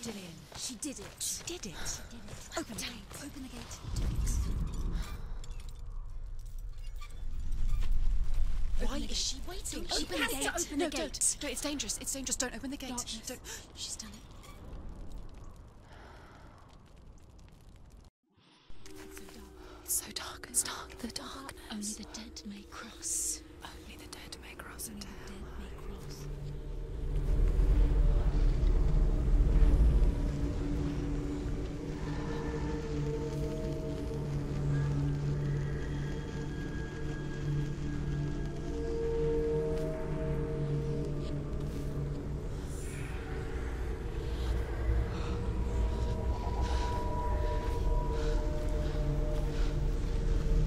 She did it. She did it. Open the gate. Open the gate. Why is she waiting? She Open the has gate. to open No, the gate. don't. It's dangerous. It's dangerous. Don't open the gate. Darkness. Don't. She's done it. It's so dark. It's dark. The darkness. Only the dead may cross. Only the dead may cross Only into the hell. dead may cross.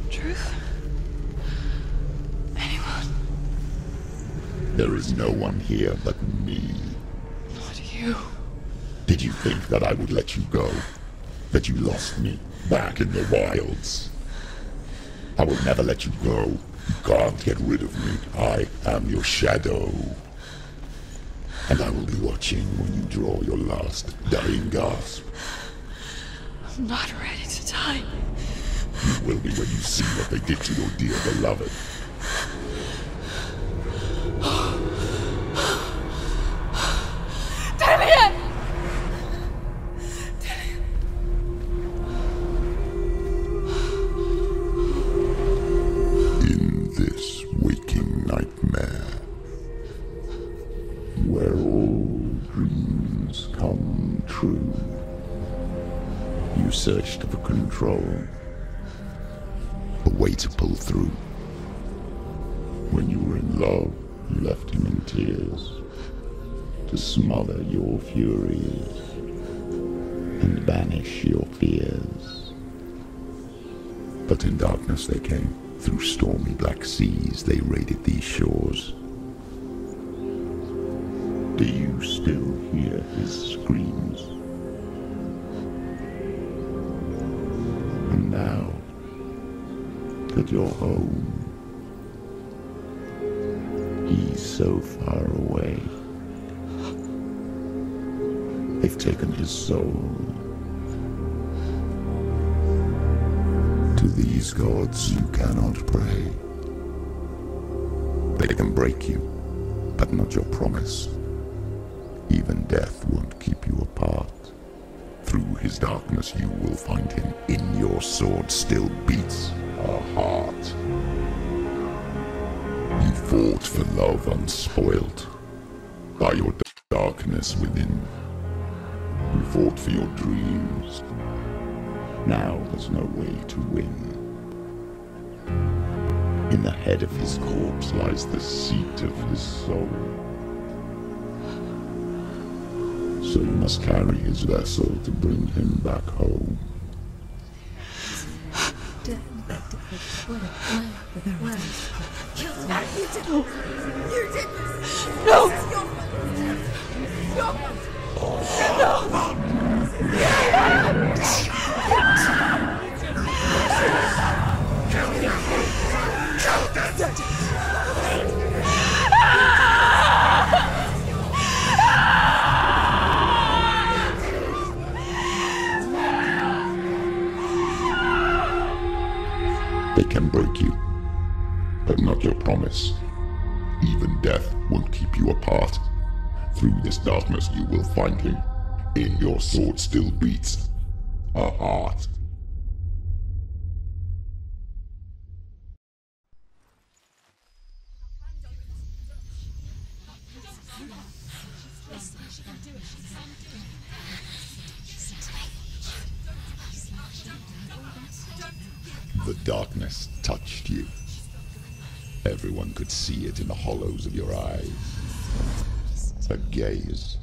Truth? Anyone? There is no one here but me. Not you. Did you think that I would let you go? That you lost me back in the wilds? I will never let you go. You can't get rid of me. I am your shadow. And I will be watching when you draw your last dying gasp. I'm not ready to die. You will be when you see what they did to your dear beloved. Damien! In this waking nightmare, where all dreams come true, you searched for control, a way to pull through. When you were in love, you left him in tears, to smother your furies and banish your fears. But in darkness they came, through stormy black seas they raided these shores. Do you still hear his screams? And now that you're home, he's so far away. They've taken his soul. To these gods you cannot pray. They can break you, but not your promise. Even death won't keep you apart. Through his darkness you will find him. In your sword still beats a heart. You fought for love unspoilt by your darkness within. You fought for your dreams. Now there's no way to win. In the head of his corpse lies the seat of his soul. So you must carry his vessel to bring him back home. You did this! No! This is your fault! They can break you, but not your promise. Even death won't keep you apart. Through this darkness you will find him. In your sword still beats a heart. The darkness touched you. Everyone could see it in the hollows of your eyes. A gaze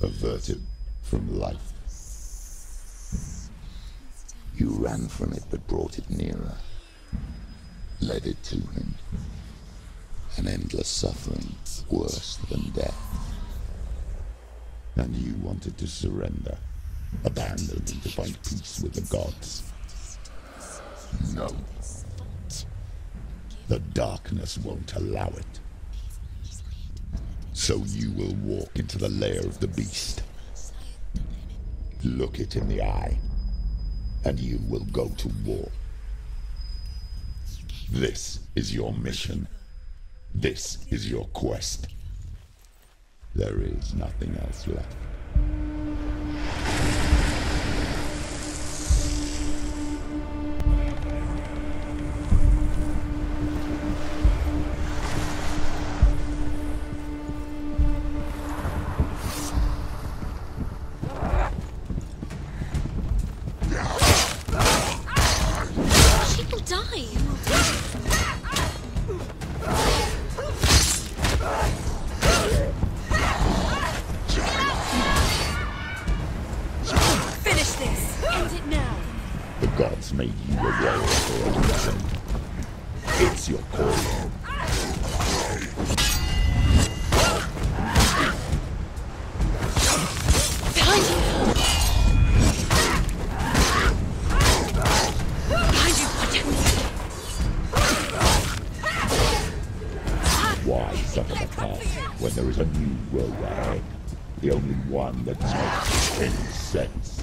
averted from life. You ran from it but brought it nearer, led it to him. An endless suffering, worse than death. And you wanted to surrender, abandon and to find peace with the gods. No. The darkness won't allow it. So you will walk into the lair of the beast, Look it in the eye, and you will go to war. This is your mission. This is your quest. There is nothing else left. She will die. Finish this. End it now. The gods made you a warrior for a reason. It's your calling. Behind you. Behind you, Why suffer the past when there is a new world ahead? The only one that makes any sense.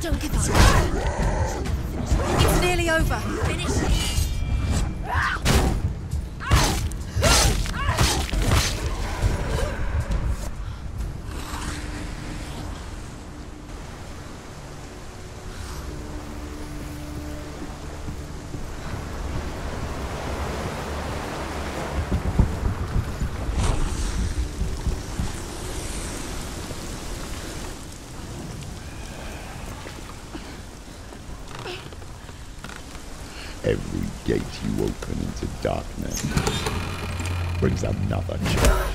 Don't give up. It's nearly over. Finish it. Every gate you open into darkness brings another challenge.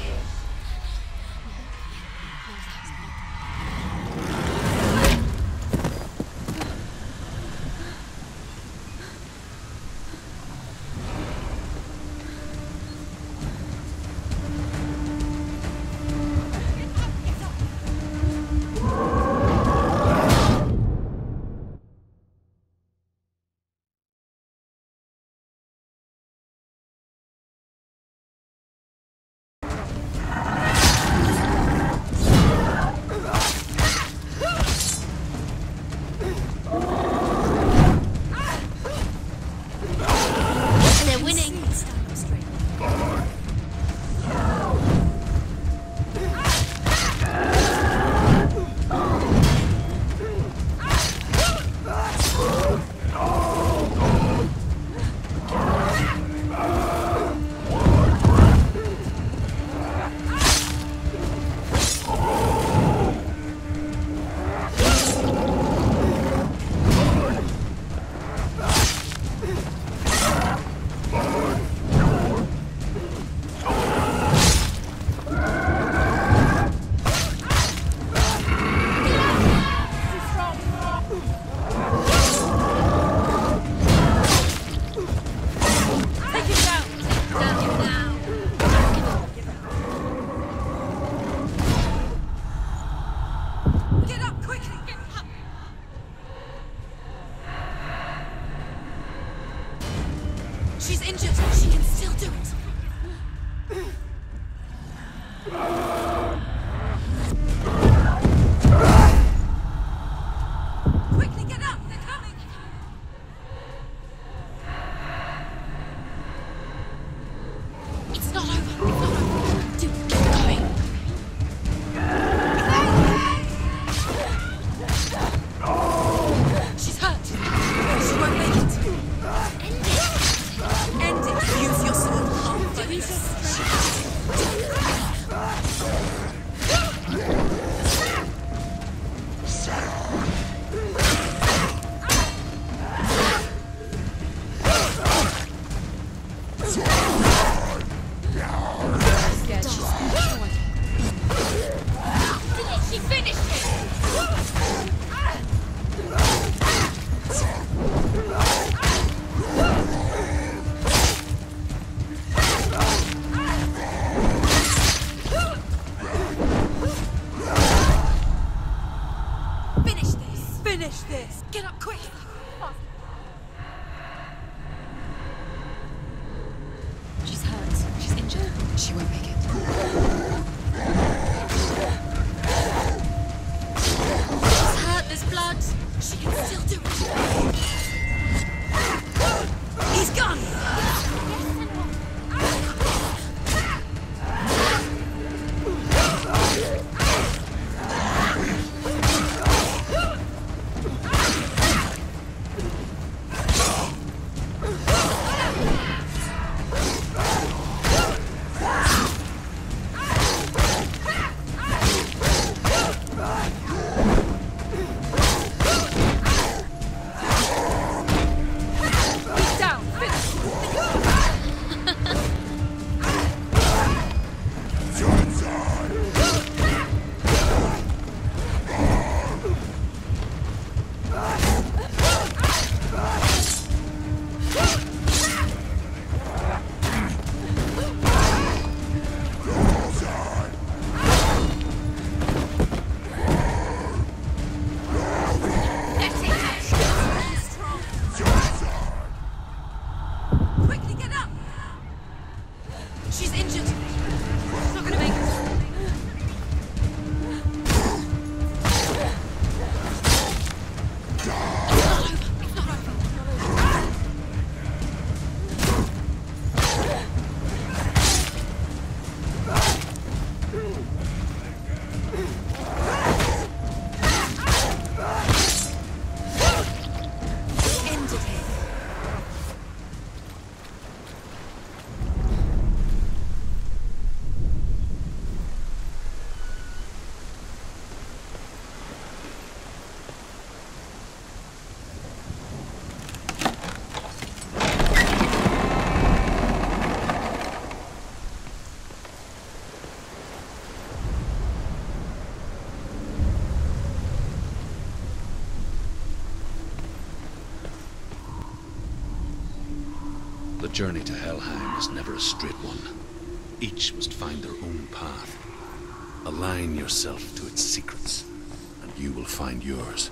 She's injured. She can still do it. Quickly get up! They're coming! It's not over. It's not over. Dude, keep going. She's hurt. She won't make it. End it. End it. Use your sword. finish this! Get up quick! She's hurt. She's injured. She won't make it. She's hurt. There's blood. She can still do it. He's gone! The journey to Helheim is never a straight one. Each must find their own path. Align yourself to its secrets, and you will find yours.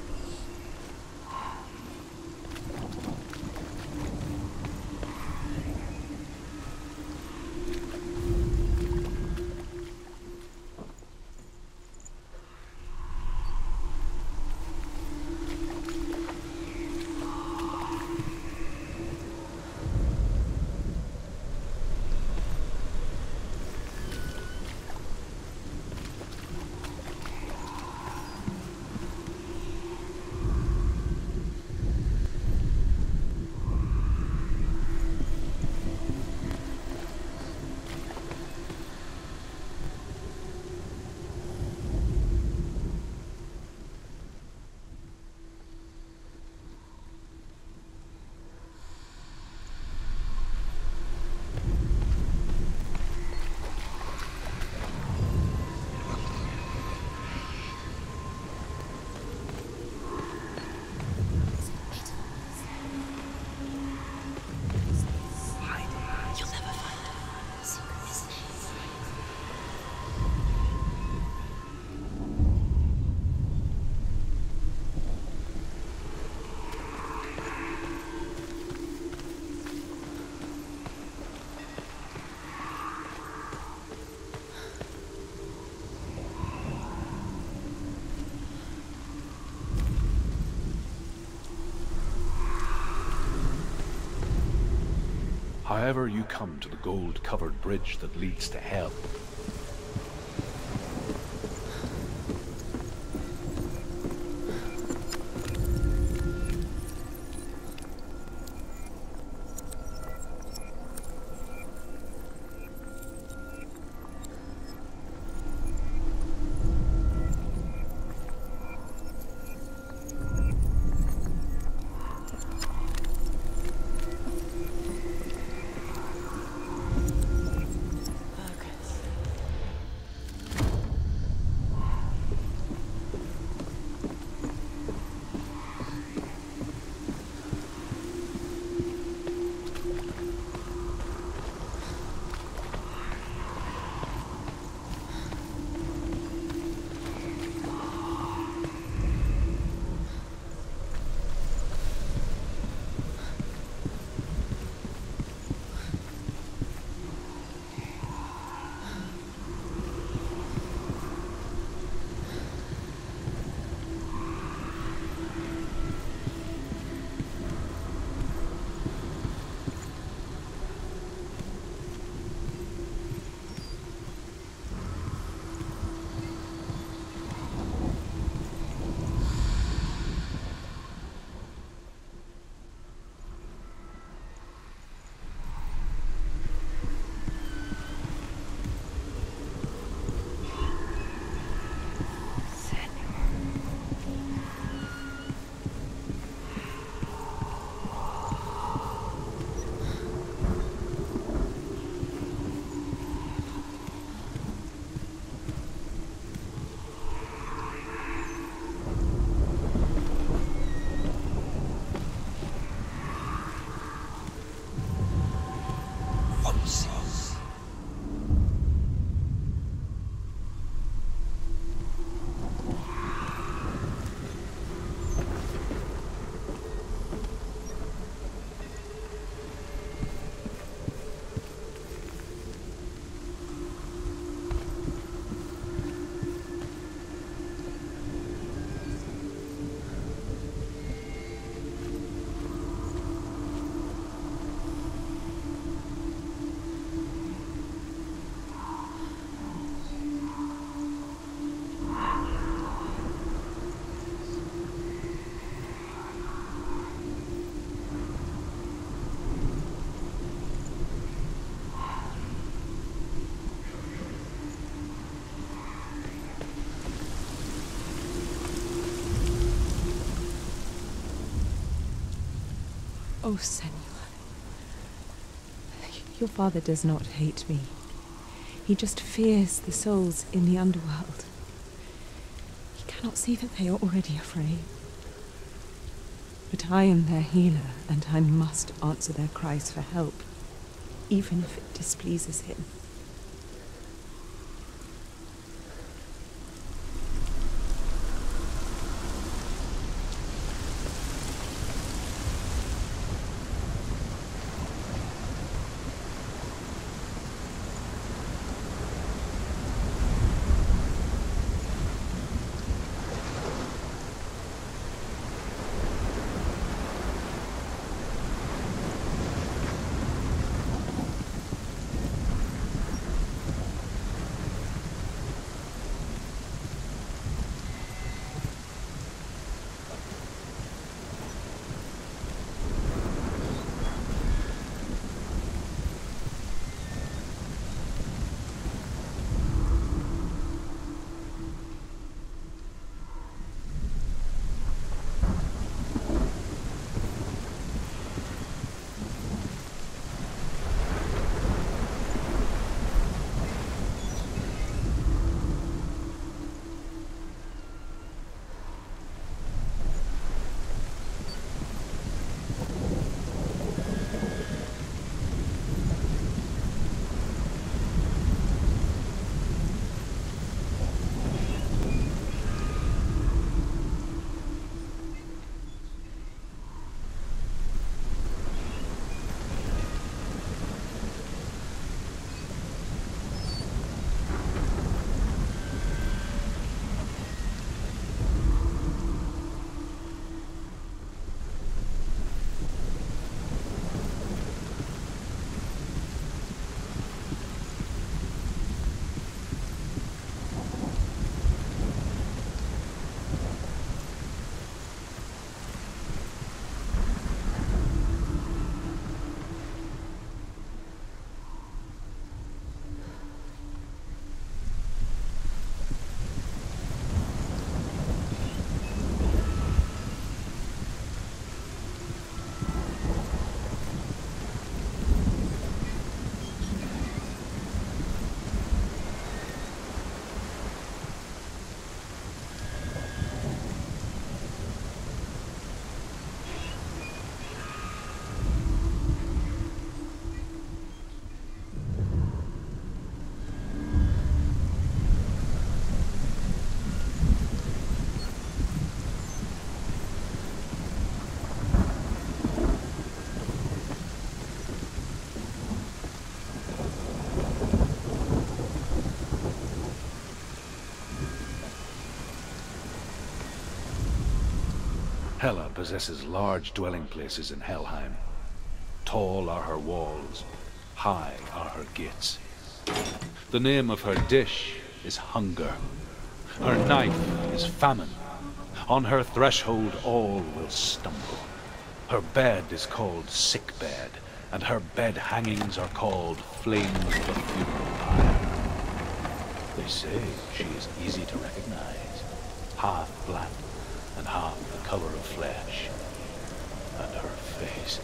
However, you come to the gold-covered bridge that leads to Hell. Oh, Senua. Your father does not hate me. He just fears the souls in the underworld. He cannot see that they are already afraid. But I am their healer, and I must answer their cries for help, even if it displeases him. Hela possesses large dwelling places in Helheim. Tall are her walls, high are her gates. The name of her dish is hunger. Her knife is famine. On her threshold all will stumble. Her bed is called sick bed, and her bed hangings are called flames of the funeral pyre. They say she is easy to recognize, half black and half the color of flesh, and her face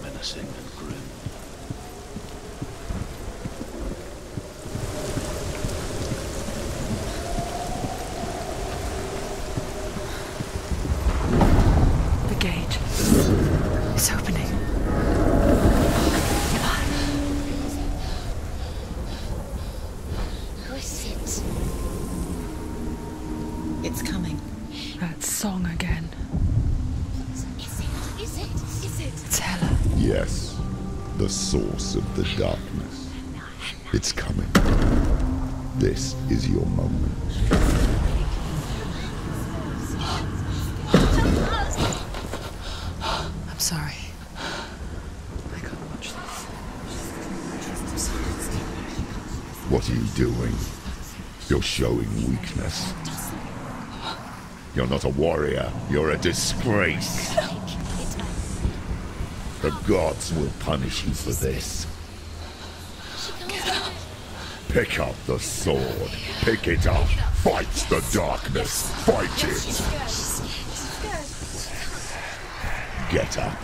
menacing and grim. The gate is opening. Who is it? It's coming. That song again. Is it? It's Hela. Yes, the source of the darkness. It's coming. This is your moment. I'm sorry. I can't watch this. What are you doing? You're showing weakness. You're not a warrior. You're a disgrace. The gods will punish you for this. Pick up the sword. Pick it up. Fight the darkness. Fight it. Get up.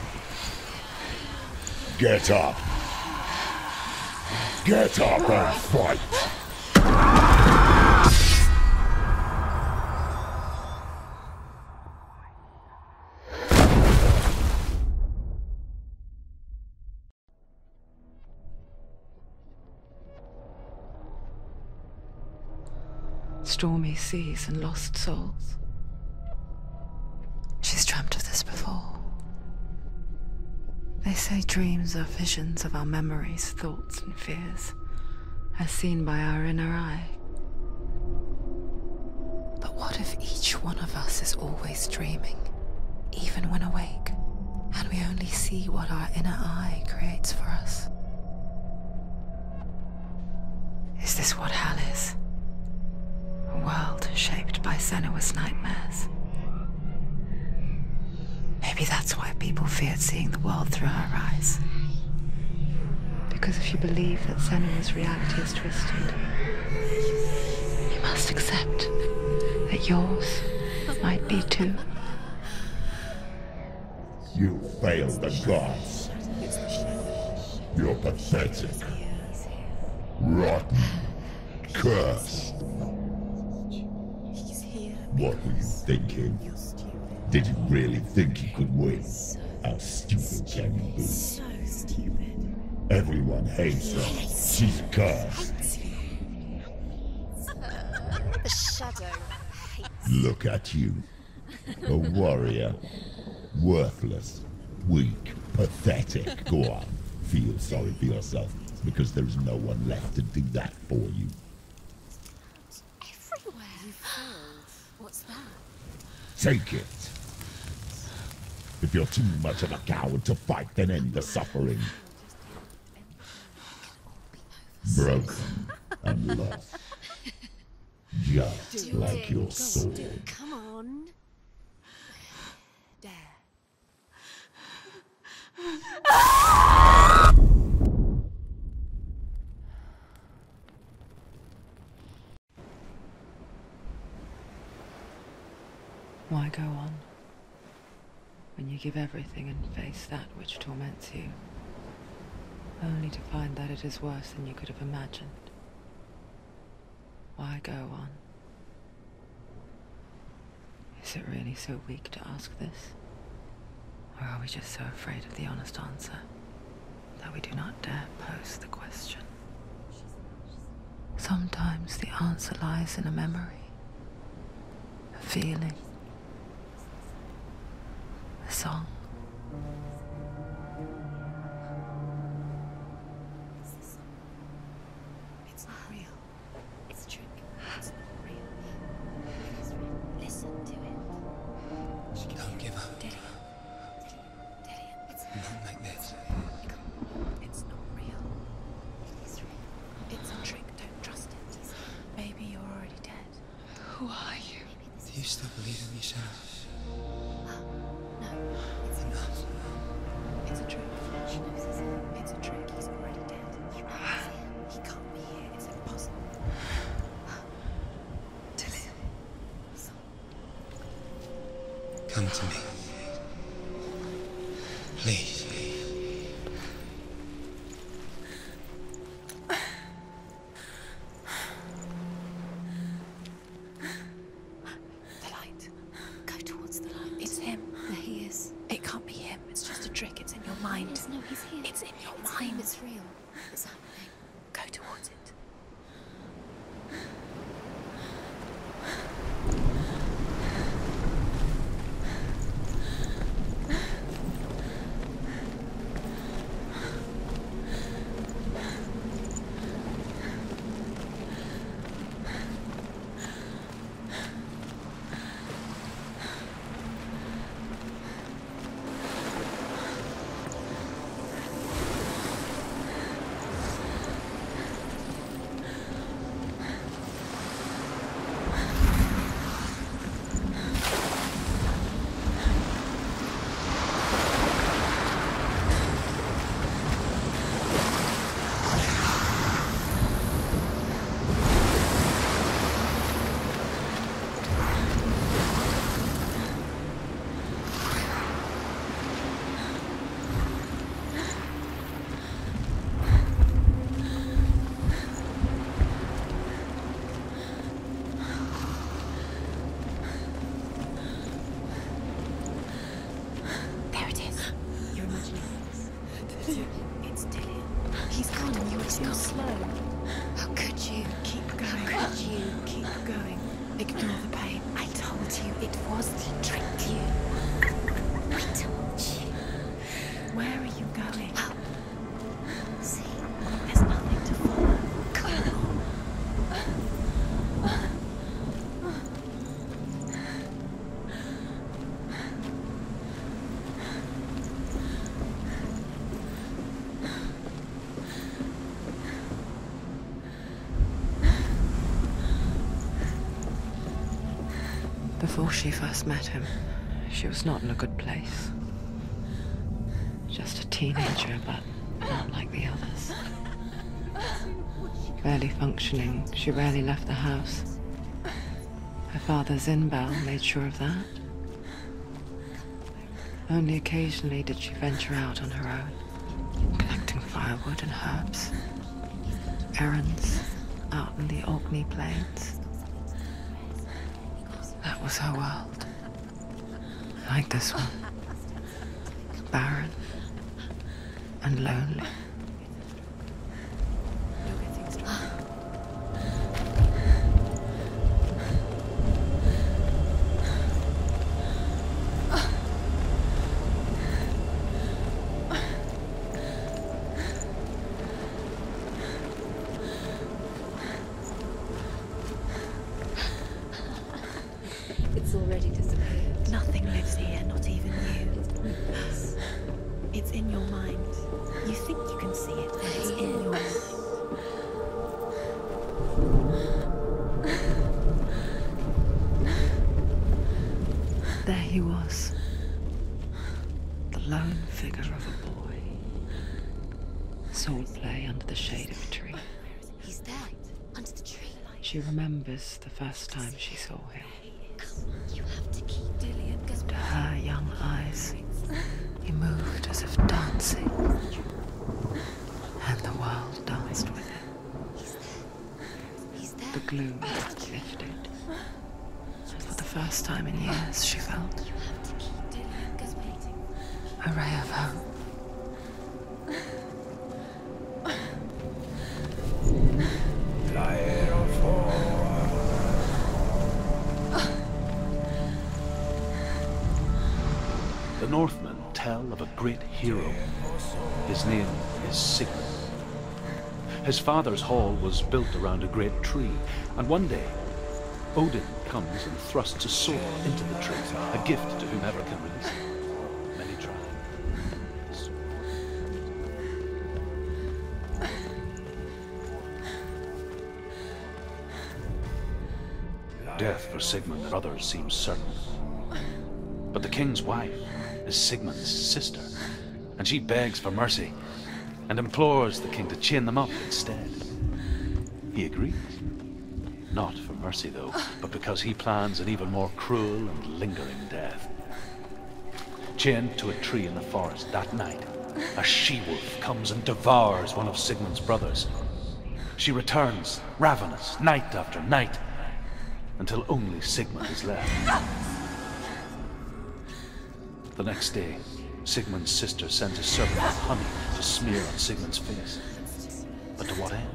Get up! Get up and fight! Stormy seas and lost souls. She's dreamt of this before. They say dreams are visions of our memories, thoughts and fears, as seen by our inner eye. But what if each one of us is always dreaming, even when awake, and we only see what our inner eye creates for us? Is this what hell is? A world shaped by Senua's nightmares. Maybe that's why people feared seeing the world through her eyes. Because if you believe that Senua's reality is twisted, you must accept that yours might be too. You failed the gods. You're pathetic. Rotten. Cursed. What were you thinking? Did you really think you could win? How stupid can you be? So stupid. Everyone hates her. She's cursed. The shadow hates. Look at you. A warrior. Worthless. Weak. Pathetic. Go on. Feel sorry for yourself, because there is no one left to do that for you. Everywhere. You failed. What's that? Take it. If you're too much of a coward to fight, then end the suffering. Broken and lost. Just like your sword. Come on. Dare. Why go on, when you give everything and face that which torments you, only to find that it is worse than you could have imagined? Why go on? Is it really so weak to ask this? Or are we just so afraid of the honest answer that we do not dare pose the question? Sometimes the answer lies in a memory, a feeling, a song. It's not real. It's a trick. It's not real. It's real. Listen to it. She can Don't give up. Daddy. Daddy. It's Not like this. It's not real. It's real. It's a trick. Don't trust it. Maybe you're already dead. Who are you? Do you still believe in me, Souce? No. It's Enough. It's a trick. She knows it's a trick. He's already dead. He can't be here. It's impossible. Come to me. Please. The light. Go towards the light. It's him. There he is. It can't be him. It's just a trick. It's in your mind. No, he's here. It's in your mind. It's real. It's happening. Go towards it. It's Dillian. He's gone and you were too slow. How could you? Keep going. How could you? Keep going. Ignore the pain. I told you it was to trick you. I told you. Where are you going? Up. See? There's nothing to follow. Come on. Before she first met him, she was not in a good place. Just a teenager, but not like the others. Barely functioning, she rarely left the house. Her father's in-bell made sure of that. Only occasionally did she venture out on her own, collecting firewood and herbs. Errands out in the Orkney Plains. That was her world. Like this one. Barren and lonely. You're getting stronger. It's already disappeared. Nothing lives here, not even you. It's in your mind. You think you can see it, but it's in your mind. There he was. The lone figure of a boy. Sword play under the shade of a tree. He's there, under the tree. She remembers the first time she saw him. You have to keep Dillian. To her young eyes, he moved as if dancing. And the world danced with him. He's there. The gloom lifted. For the first time in years, she felt You have to keep Dillian waiting. a ray of hope. The Northmen tell of a great hero. His name is Sigmund. His father's hall was built around a great tree, and one day, Odin comes and thrusts a sword into the tree, a gift to whomever can release it. Many try. Death for Sigmund and others seems certain. But the king's wife is Sigmund's sister, and she begs for mercy and implores the king to chain them up instead. He agrees. Not for mercy, though, but because he plans an even more cruel and lingering death. Chained to a tree in the forest that night, a she-wolf comes and devours one of Sigmund's brothers. She returns, ravenous, night after night, until only Sigmund is left. The next day, Sigmund's sister sends a serpent with honey to smear on Sigmund's face. But to what end?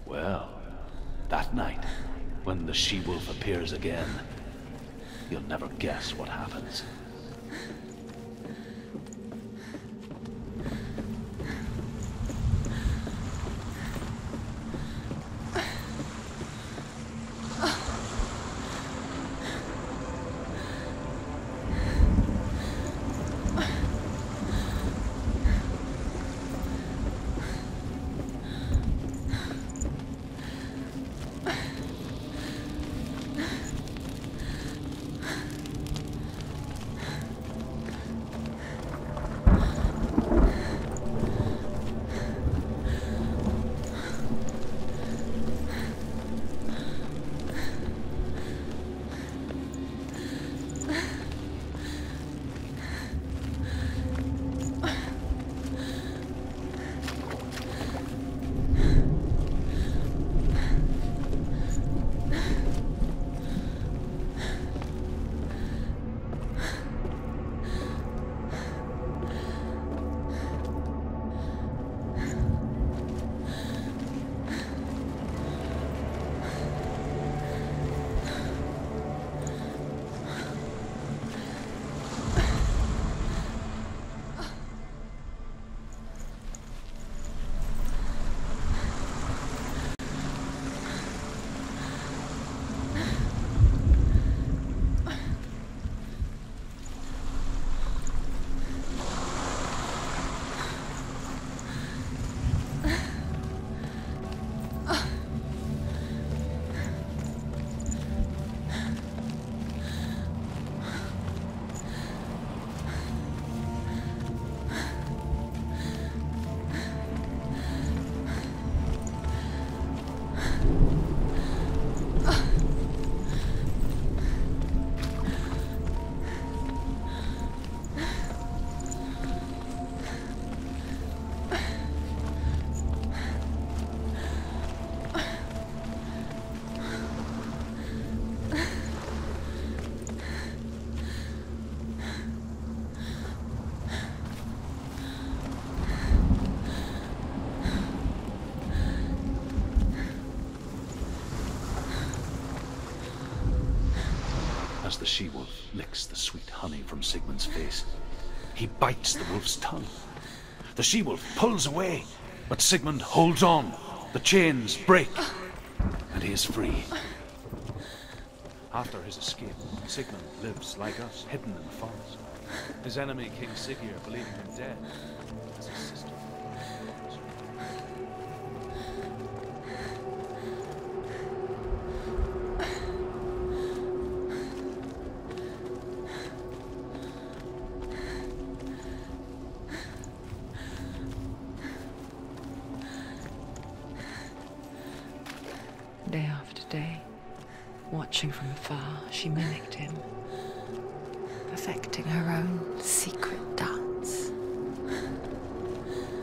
Well, that night, when the she-wolf appears again, you'll never guess what happens. the she-wolf licks the sweet honey from Sigmund's face, he bites the wolf's tongue. The she-wolf pulls away, but Sigmund holds on. The chains break, and he is free. After his escape, Sigmund lives like us, hidden in the forest. His enemy, King Siggeir, believing him dead, as his sister. Day after day, watching from afar, she mimicked him, perfecting her own secret dance,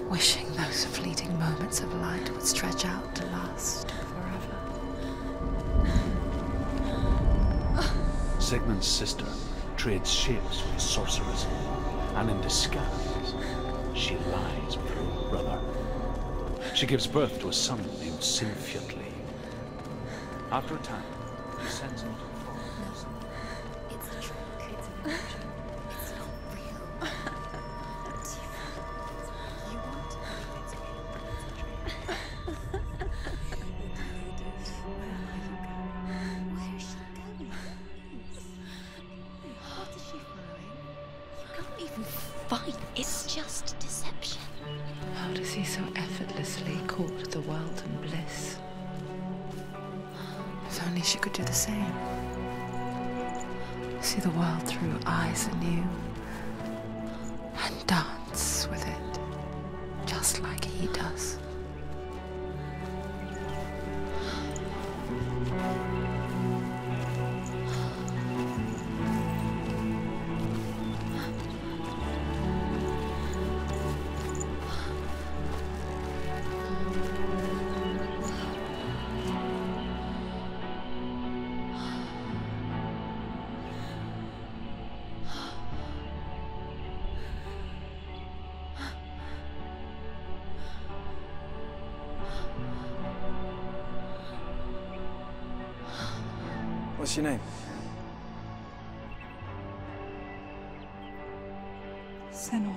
wishing those fleeting moments of light would stretch out to last forever. Sigmund's sister trades shapes with the sorceress, and in disguise, she lies with her brother. She gives birth to a son named Sinfjotli. After a time, he sends him to the forest. It's a trick. It's an illusion. It's not real. You want to believe it's real, but it's a trick. Where are you going? Where is she going? What is she following? You can't even fight. It's just deception. How does he so effortlessly court the world and bliss? If only she could do the same. See the world through eyes anew and dance with it, just like he does. What's your name? Senua.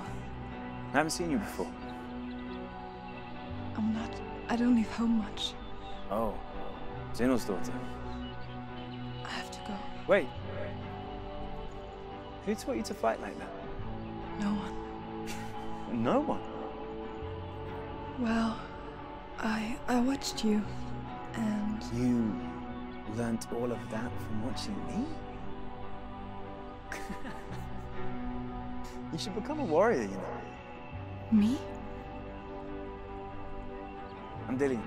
I haven't seen you before. I don't leave home much. Oh, Zenua's daughter. I have to go. Wait. Who taught you to fight like that? No one. No one? Well, I watched you, and... You learnt all of that from watching me? You should become a warrior, you know. Me? I'm Dillian.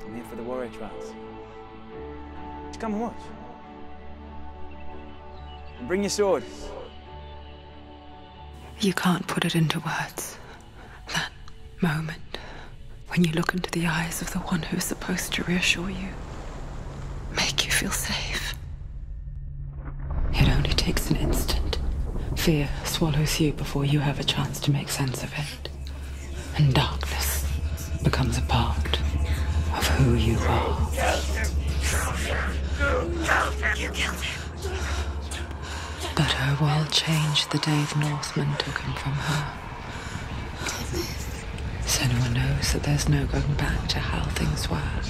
I'm here for the warrior trials. Just come and watch. And bring your sword. You can't put it into words. That moment when you look into the eyes of the one who is supposed to reassure you, make you feel safe. It only takes an instant. Fear swallows you before you have a chance to make sense of it. And darkness becomes a part of who you are. You killed him. But her world changed the day the Northmen took him from her. Senua knows that there's no going back to how things were.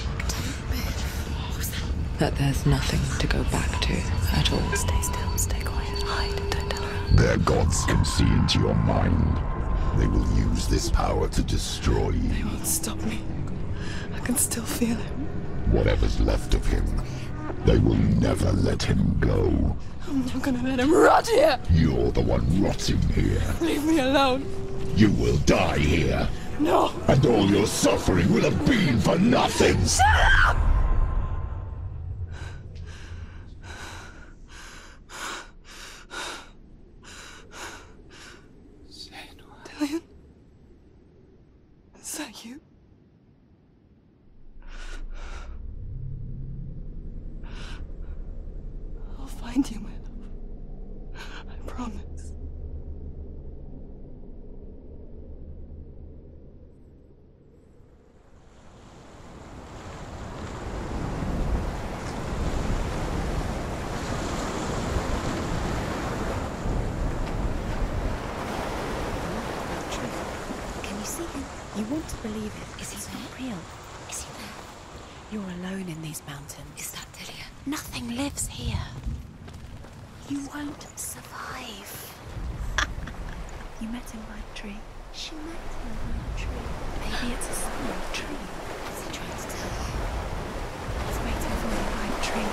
That there's nothing to go back to at all. Stay still, stay quiet, hide, don't tell her. Their gods can see into your mind. They will use this power to destroy you. They won't stop me. I can still feel him. Whatever's left of him, they will never let him go. I'm not gonna let him rot here! You're the one rotting here. Leave me alone! You will die here. No! And all your suffering will have been for nothing. Shut up! Dillian? Is that you? I'll find you, my love. I promise. see him? You want to believe it. Is he not real? Is he there? You're alone in these mountains. Is that Delia? Nothing lives here. You won't survive. You met him by a tree. She met him by a tree. Maybe it's a sign of a tree. What's he trying to tell you? He's waiting for me by a tree.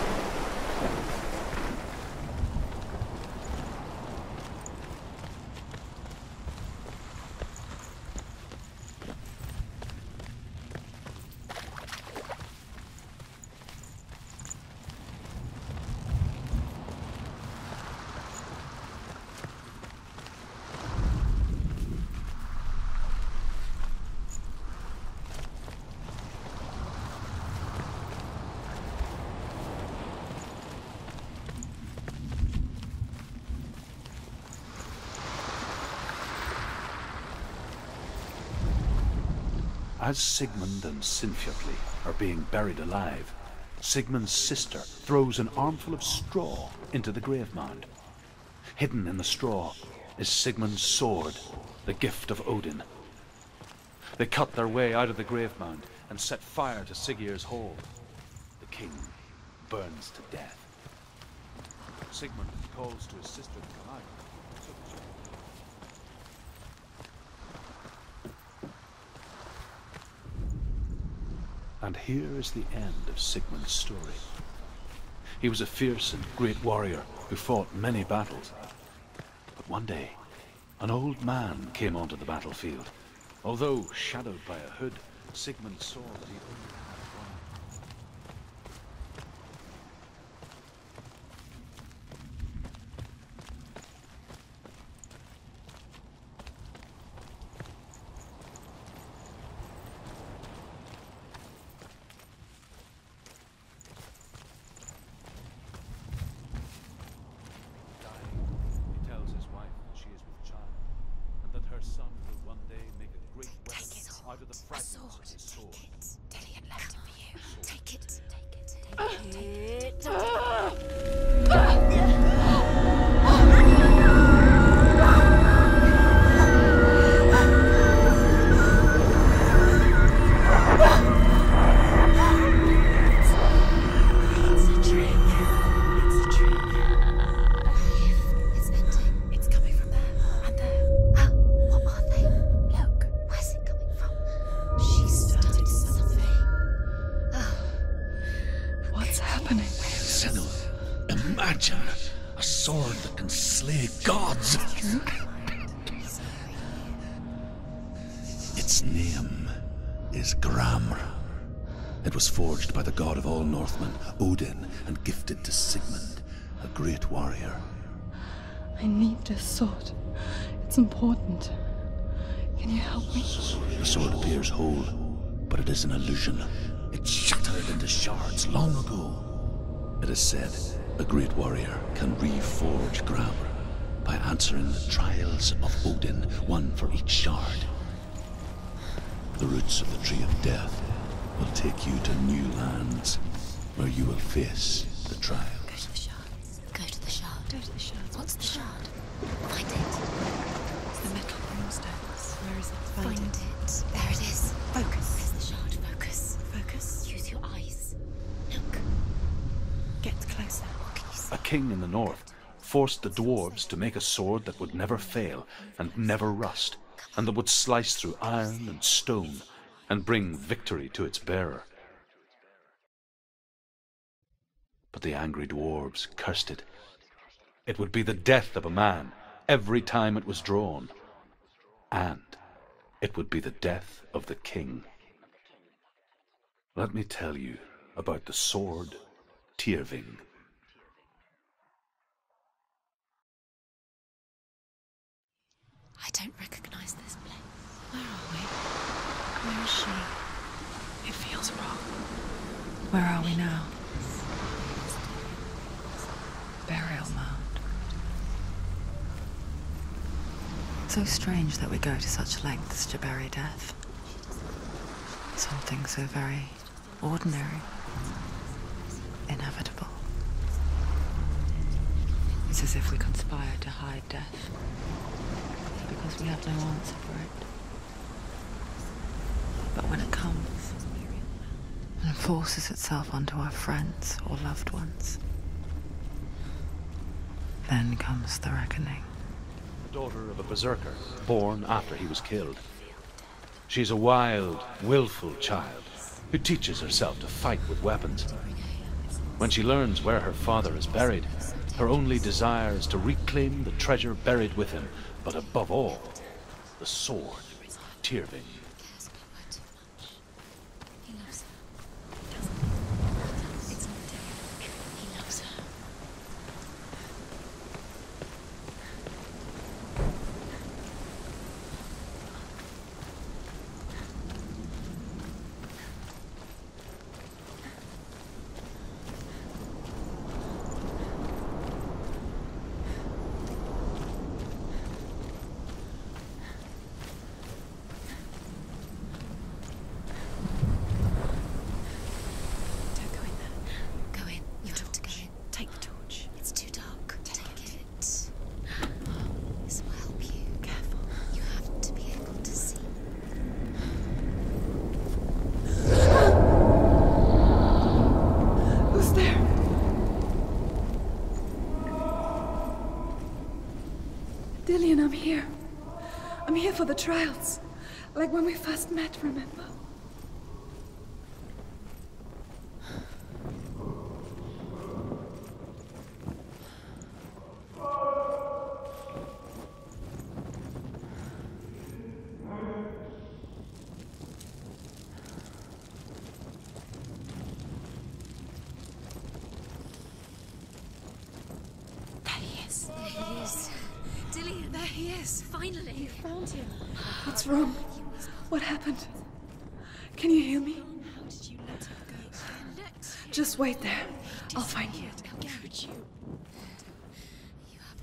As Sigmund and Sinfjotli are being buried alive, Sigmund's sister throws an armful of straw into the grave mound. Hidden in the straw is Sigmund's sword, the gift of Odin. They cut their way out of the grave mound and set fire to Siggeir's hall. The king burns to death. Sigmund calls to his sister to come out. And here is the end of Sigmund's story. He was a fierce and great warrior who fought many battles. But one day, an old man came onto the battlefield. Although shadowed by a hood, Sigmund saw that he only had one. Its name is Gramr. It was forged by the god of all Northmen, Odin, and gifted to Sigmund, a great warrior. I need this sword. It's important. Can you help me? The sword appears whole, but it is an illusion. It shattered into shards long ago. It is said a great warrior can reforge Gramr by answering the trials of Odin, one for each shard. The roots of the Tree of Death will take you to new lands, where you will face the trials. Go to the shards. Go to the shard. Go to the shards. What's the shard? Find it. It's the metal moonstones. Where is it? Find it. There it is. Focus. Where's the shard? Focus. Focus. Use your eyes. Look. Get closer. What can you see? A king in the north forced the dwarves to make a sword that would never fail and never rust, and that would slice through iron and stone and bring victory to its bearer. But the angry dwarves cursed it. It would be the death of a man every time it was drawn, and it would be the death of the king. Let me tell you about the sword Tyrving. I don't recognize this place. Where are we? Where is she? It feels wrong. Where are we now? Burial mound. So strange that we go to such lengths to bury death. Something so very ordinary, inevitable. It's as if we conspired to hide death, because we have no answer for it. But when it comes and forces itself onto our friends or loved ones, then comes the reckoning. The daughter of a berserker, born after he was killed. She's a wild, willful child who teaches herself to fight with weapons. When she learns where her father is buried, her only desire is to reclaim the treasure buried with him, but above all, the sword, Tyrving. Dillian, I'm here. I'm here for the trials. Like when we first met, remember? What's wrong? What happened? Can you hear me? How did you let him go? Just wait there. I'll find you. You have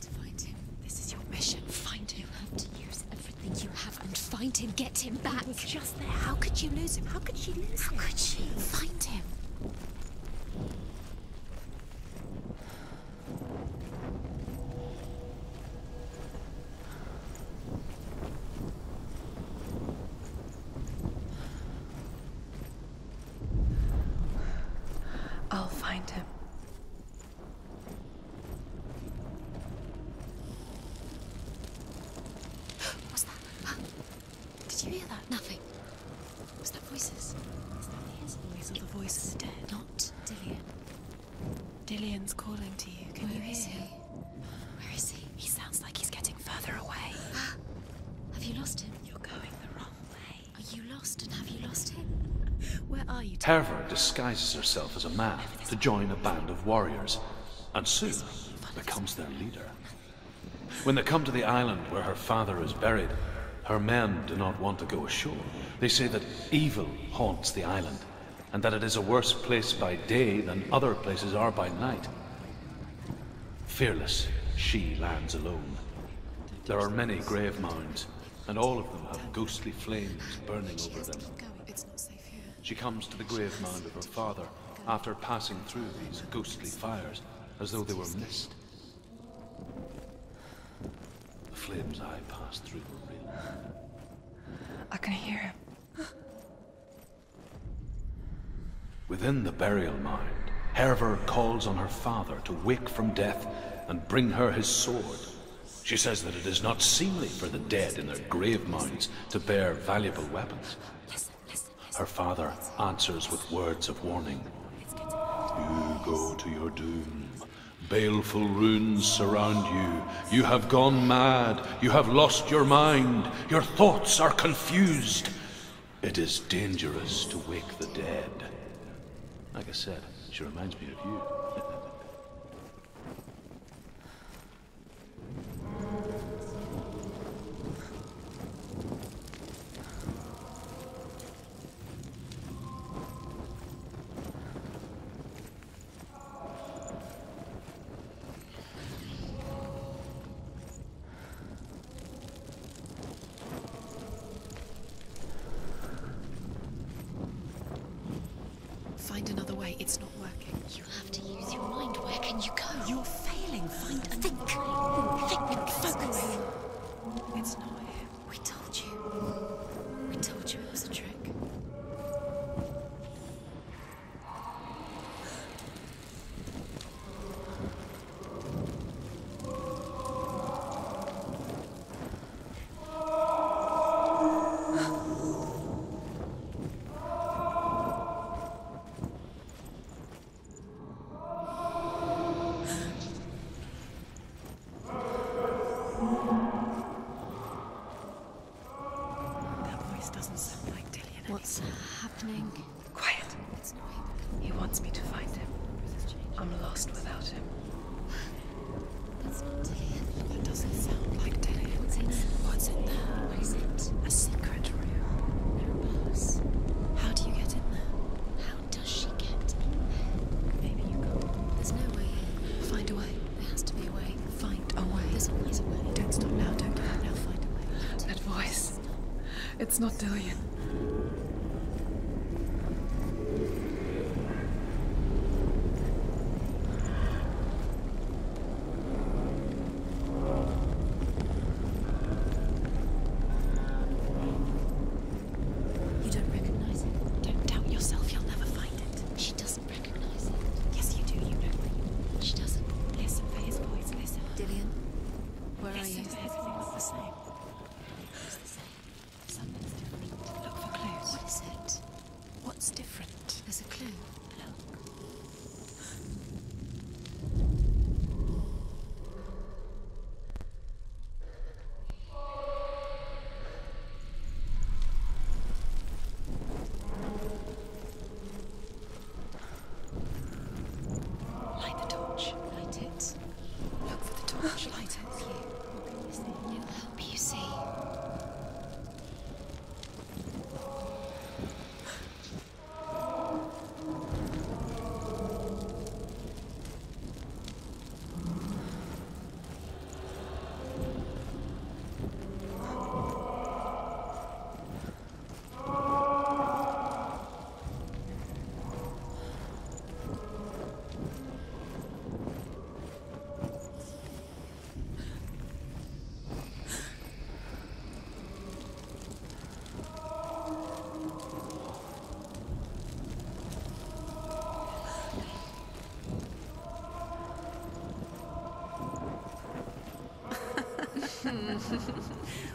to find him. This is your mission. Find him. You have to use everything you have and find him. Get him back. He was just there. How could you lose him? How could she lose him? How could she? Find him. I'll find him. What's that? Huh? Did you hear that? Nothing. Was that voices? Is that his voice or the voice of the dead? Not Dillian. Dillian's calling to you. Can you hear him? Where is he? He sounds like he's getting further away. Have you lost him? You're going the wrong way. Are you lost and have you lost him? Where are you? Herver disguises herself as a man to join a band of warriors, and soon becomes their leader. When they come to the island where her father is buried, her men do not want to go ashore. They say that evil haunts the island, and that it is a worse place by day than other places are by night. Fearless, she lands alone. There are many grave mounds, and all of them have ghostly flames burning over them. It's not safe here. She comes to the grave mound of her father after passing through these ghostly fires, as though they were mist. The flames I passed through were real. I can hear him. Within the burial mound, Herver calls on her father to wake from death and bring her his sword. She says that it is not seemly for the dead in their grave mounds to bear valuable weapons. Her father answers with words of warning. You go to your doom. Baleful runes surround you. You have gone mad. You have lost your mind. Your thoughts are confused. It is dangerous to wake the dead. Like I said, she reminds me of you. Find another way. It's not working. You have to use your mind. Where can you go? You're failing. Find a think. Think and focus. It's not him. We told you. We told you it was a trick. What's happening? Quiet. It's not. He wants me to find him. I'm lost without him. That's not Dillian. That doesn't sound like Dillian. What's in there? What's in there? What is it? A secret room. There are bars. How do you get in there? How does she get in there? Maybe you can't. There's no way in. Find a way. There has to be a way. Find a way. There's always a way. Don't stop now. Don't give up now. Find a way. That voice. It's not Dillian. You don't recognize it. Don't doubt yourself. You'll never find it. She doesn't recognize it. Yes, you do. You know. She doesn't. Listen for his voice. Listen. Dillian, where are Listen you? for everything that's the same. It's the same. Something's different. Look for clues. What is it? What's different? There's a clue. Look. Light the torch. Light it. Look for the torch. Light it. What can you see? It'll help you see.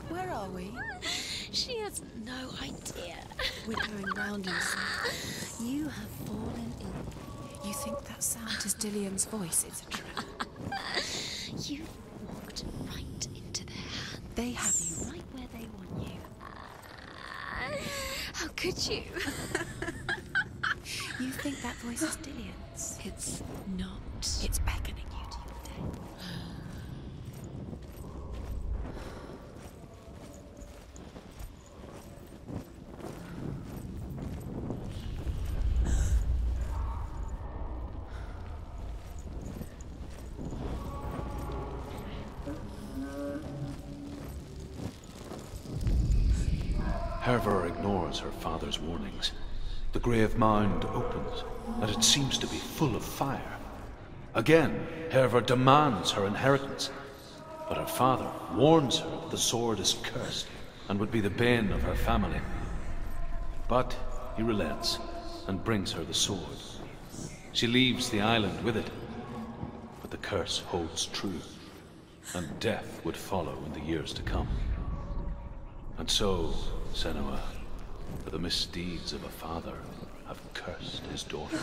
Where are we? She has no idea. We're going round in circles. You have fallen in. You think that sound is Dillian's voice? It's a trap. You walked right into their hands. They have you. Right where they want you. How could you? You think that voice is Dillian's? It's not. It's beckoning you to your death. Hervor ignores her father's warnings. The grave mound opens, and it seems to be full of fire. Again, Hervor demands her inheritance, but her father warns her that the sword is cursed and would be the bane of her family. But he relents and brings her the sword. She leaves the island with it, but the curse holds true, and death would follow in the years to come. And so, Senua, for the misdeeds of a father, have cursed his daughter.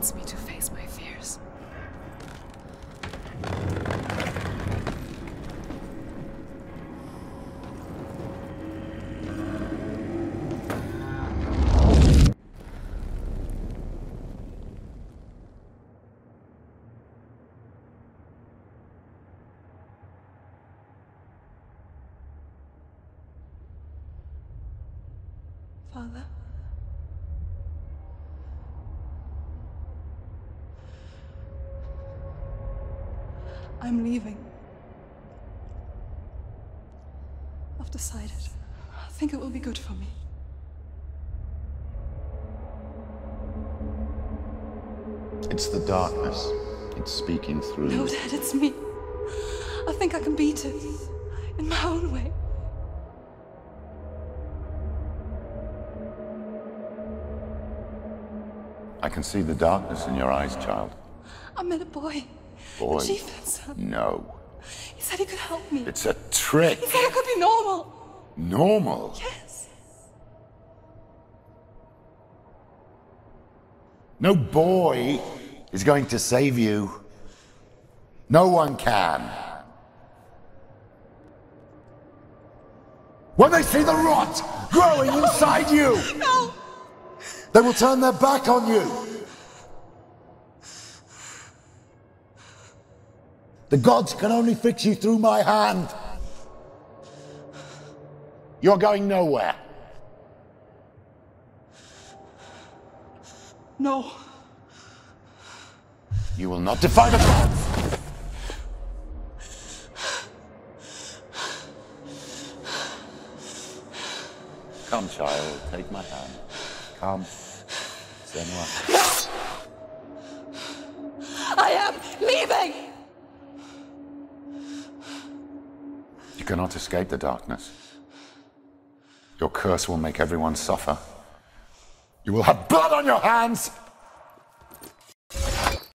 wants me to face my fears. Father? I'm leaving. I've decided. I think it will be good for me. It's the darkness. It's speaking through No, you. Dad, it's me. I think I can beat it. In my own way. I can see the darkness in your eyes, child. I met a boy. Boy. The chieftain's son. No. He said he could help me. It's a trick. He said I could be normal. Normal? Yes. No boy is going to save you. No one can. When they see the rot growing inside you, No! they will turn their back on you. The gods can only fix you through my hand. You're going nowhere. No. You will not defy the gods. Come, child, take my hand. Come. Senua. I am leaving! You cannot escape the darkness. Your curse will make everyone suffer. You will have blood on your hands!